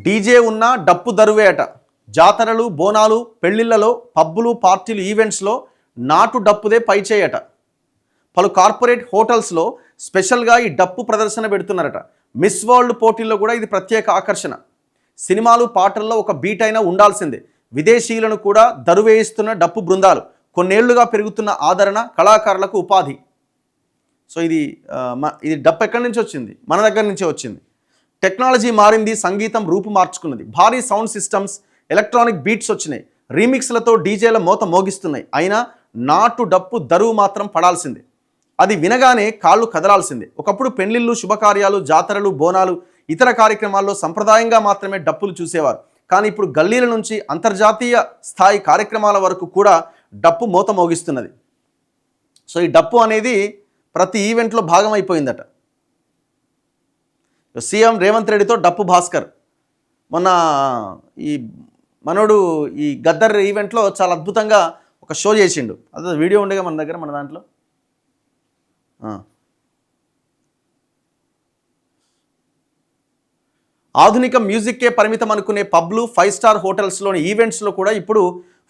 DJ ఉన్న డప్పు దరువే అట. జాతరలు, బోనాలు, పెళ్లిళ్లలో, పబ్బులు, పార్టీలు, ఈవెంట్స్లో నాటు డప్పుదే పైచేయట. పలు కార్పొరేట్ హోటల్స్లో స్పెషల్గా ఈ డప్పు ప్రదర్శన పెడుతున్నారట. మిస్ వరల్డ్ పోటీల్లో కూడా ఇది ప్రత్యేక ఆకర్షణ. సినిమాలు, పాటల్లో ఒక బీట్ అయినా ఉండాల్సిందే. విదేశీయులను కూడా దరువేయిస్తున్న డప్పు బృందాలు. కొన్నేళ్లుగా పెరుగుతున్న ఆదరణ, కళాకారులకు ఉపాధి. సో ఇది డప్పు ఎక్కడి నుంచి వచ్చింది? మన దగ్గర నుంచే వచ్చింది. టెక్నాలజీ మారింది, సంగీతం రూపు మార్చుకున్నది. భారీ సౌండ్ సిస్టమ్స్, ఎలక్ట్రానిక్ బీట్స్ వచ్చినాయి. రీమిక్స్లతో డీజేల మోత మోగిస్తున్నాయి. అయినా నాటు డప్పు దరువు మాత్రం పడాల్సిందే. అది వినగానే కాళ్ళు కదలాల్సిందే. ఒకప్పుడు పెళ్లిళ్ళు, శుభకార్యాలు, జాతరలు, బోనాలు, ఇతర కార్యక్రమాల్లో సంప్రదాయంగా మాత్రమే డప్పులు చూసేవారు. కానీ ఇప్పుడు గల్లీల నుంచి అంతర్జాతీయ స్థాయి కార్యక్రమాల వరకు కూడా డప్పు మోత మోగిస్తున్నది. సో ఈ డప్పు అనేది ప్రతి ఈవెంట్లో భాగం అయిపోయిందట. సీఎం రేవంత్ రెడ్డితో డప్పు భాస్కర్ మొన్న ఈ మనోడు ఈ గద్దర్ ఈవెంట్లో చాలా అద్భుతంగా ఒక షో చేసిండు. అదే వీడియో ఉండేగా మన దగ్గర, మన దాంట్లో. ఆధునిక మ్యూజిక్కే పరిమితం అనుకునే పబ్లు, 5 స్టార్ హోటల్స్లోని ఈవెంట్స్లో కూడా ఇప్పుడు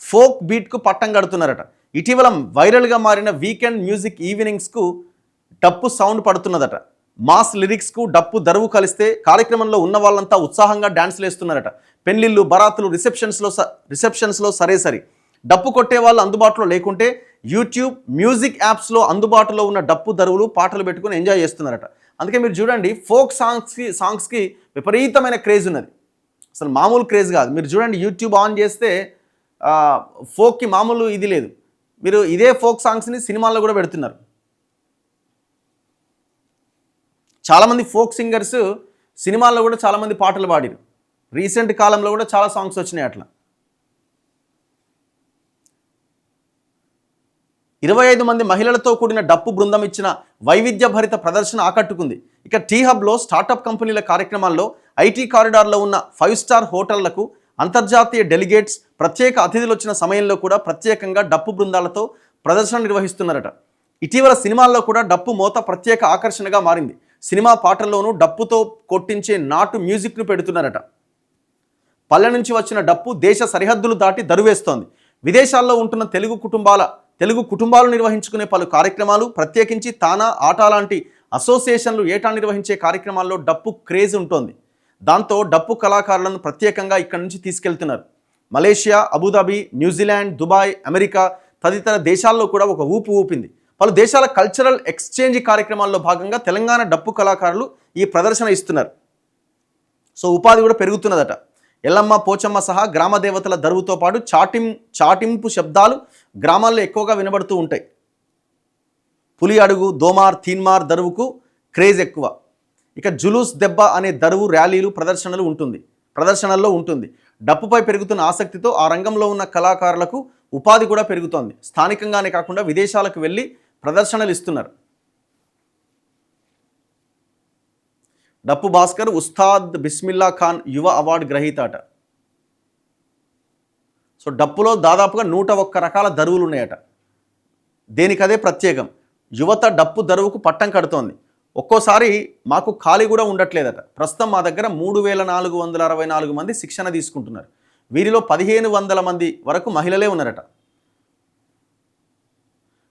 ఫోక్ బీట్కు పట్టం కడుతున్నారట. ఇటీవల వైరల్గా మారిన వీకెండ్ మ్యూజిక్ ఈవినింగ్స్కు డప్పు సౌండ్ పడుతున్నదట. మాస్ లిరిక్స్కు డప్పు దరువు కలిస్తే కార్యక్రమంలో ఉన్న వాళ్ళంతా ఉత్సాహంగా డ్యాన్స్లు వేస్తున్నారట. పెళ్లిళ్ళు, బరాతులు, రిసెప్షన్స్లో సరే డప్పు కొట్టే వాళ్ళు అందుబాటులో లేకుంటే యూట్యూబ్ మ్యూజిక్ యాప్స్లో అందుబాటులో ఉన్న డప్పు దరువులు, పాటలు పెట్టుకుని ఎంజాయ్ చేస్తున్నారట. అందుకే మీరు చూడండి, ఫోక్ సాంగ్స్కి విపరీతమైన క్రేజ్ ఉన్నది. అసలు మామూలు క్రేజ్ కాదు. మీరు చూడండి, యూట్యూబ్ ఆన్ చేస్తే ఫోక్కి మామూలు ఇది లేదు. మీరు ఇదే ఫోక్ సాంగ్స్ని సినిమాల్లో కూడా పెడుతున్నారు. చాలామంది ఫోక్ సింగర్స్ సినిమాల్లో కూడా చాలామంది పాటలు పాడారు. రీసెంట్ కాలంలో కూడా చాలా సాంగ్స్ వచ్చినాయి అట్లా. 25 మంది మహిళలతో కూడిన డప్పు బృందం ఇచ్చిన వైవిధ్యభరిత ప్రదర్శన ఆకట్టుకుంది. ఇక టీ హబ్లో స్టార్టప్ కంపెనీల కార్యక్రమాల్లో, ఐటీ కారిడార్లో ఉన్న 5 స్టార్ హోటళ్లకు అంతర్జాతీయ డెలిగేట్స్, ప్రత్యేక అతిథులు వచ్చిన సమయంలో కూడా ప్రత్యేకంగా డప్పు బృందాలతో ప్రదర్శన నిర్వహిస్తున్నారట. ఇటీవల సినిమాల్లో కూడా డప్పు మోత ప్రత్యేక ఆకర్షణగా మారింది. సినిమా పాటల్లోనూ డప్పుతో కొట్టించే నాటు మ్యూజిక్ను పెడుతున్నారట. పల్లె నుంచి వచ్చిన డప్పు దేశ సరిహద్దులు దాటి దరువేస్తోంది. విదేశాల్లో ఉంటున్న తెలుగు కుటుంబాలు నిర్వహించుకునే పలు కార్యక్రమాలు, ప్రత్యేకించి తానా, ఆటా లాంటి అసోసియేషన్లు ఏటా నిర్వహించే కార్యక్రమాల్లో డప్పు క్రేజ్ ఉంటుంది. దాంతో డప్పు కళాకారులను ప్రత్యేకంగా ఇక్కడి నుంచి తీసుకెళ్తున్నారు. Malaysia, Abu Dhabi, New Zealand, Dubai, America తదితర దేశాల్లో కూడా ఒక ఊపు ఊపింది. పలు దేశాల కల్చరల్ ఎక్స్చేంజ్ కార్యక్రమాల్లో భాగంగా తెలంగాణ డప్పు కళాకారులు ఈ ప్రదర్శన ఇస్తున్నారు. సో ఉపాధి కూడా పెరుగుతున్నదట. ఎల్లమ్మ, పోచమ్మ సహా గ్రామ దేవతల దరువుతో పాటు చాటింపు శబ్దాలు గ్రామాల్లో ఎక్కువగా వినబడుతూ ఉంటాయి. పులి అడుగు, దోమార్, తీన్మార్ దరువుకు క్రేజ్ ఎక్కువ. ఇక జులూస్ దెబ్బ అనే దరువు ర్యాలీలు, ప్రదర్శనల్లో ఉంటుంది. డప్పుపై పెరుగుతున్న ఆసక్తితో ఆ రంగంలో ఉన్న కళాకారులకు ఉపాధి కూడా పెరుగుతోంది. స్థానికంగానే కాకుండా విదేశాలకు వెళ్ళి ప్రదర్శనలు ఇస్తున్నారు. డప్పు భాస్కర్ ఉస్తాద్ బిస్మిల్లా ఖాన్ యువ అవార్డు గ్రహీత అట. సో డప్పులో దాదాపుగా 101 రకాల దరువులు ఉన్నాయట. దేనికదే ప్రత్యేకం. యువత డప్పు దరువుకు పట్టం కడుతోంది. ఒక్కోసారి మాకు ఖాళీ కూడా ఉండట్లేదట. ప్రస్తుతం మా దగ్గర 3464 మంది శిక్షణ తీసుకుంటున్నారు. వీరిలో 1500 మంది వరకు మహిళలే ఉన్నారట.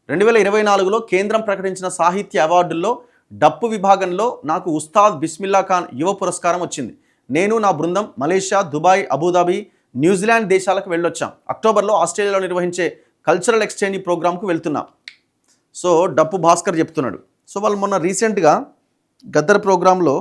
2024లో కేంద్రం ప్రకటించిన సాహిత్య అవార్డుల్లో డప్పు విభాగంలో నాకు ఉస్తాద్ బిస్మిల్లా ఖాన్ యువ పురస్కారం వచ్చింది. నేను, నా బృందం మలేషియా, దుబాయ్, అబుదాబి, న్యూజిలాండ్ దేశాలకు వెళ్ళొచ్చాం. అక్టోబర్లో ఆస్ట్రేలియాలో నిర్వహించే కల్చరల్ ఎక్స్చేంజ్ ప్రోగ్రాంకు వెళ్తున్నాం. సో డప్పు భాస్కర్ చెప్తున్నాడు. సో వాళ్ళు మొన్న రీసెంట్గా గద్దర్ ప్రోగ్రాంలో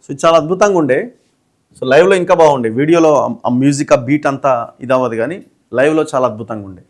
ఇది చాలా అద్భుతంగా ఉండే. సో లైవ్లో ఇంకా బాగుండే, వీడియోలో ఆ మ్యూజిక్ ఆ బీట్ అంతా ఇది అవ్వదు, కానీ లైవ్లో చాలా అద్భుతంగా ఉండే.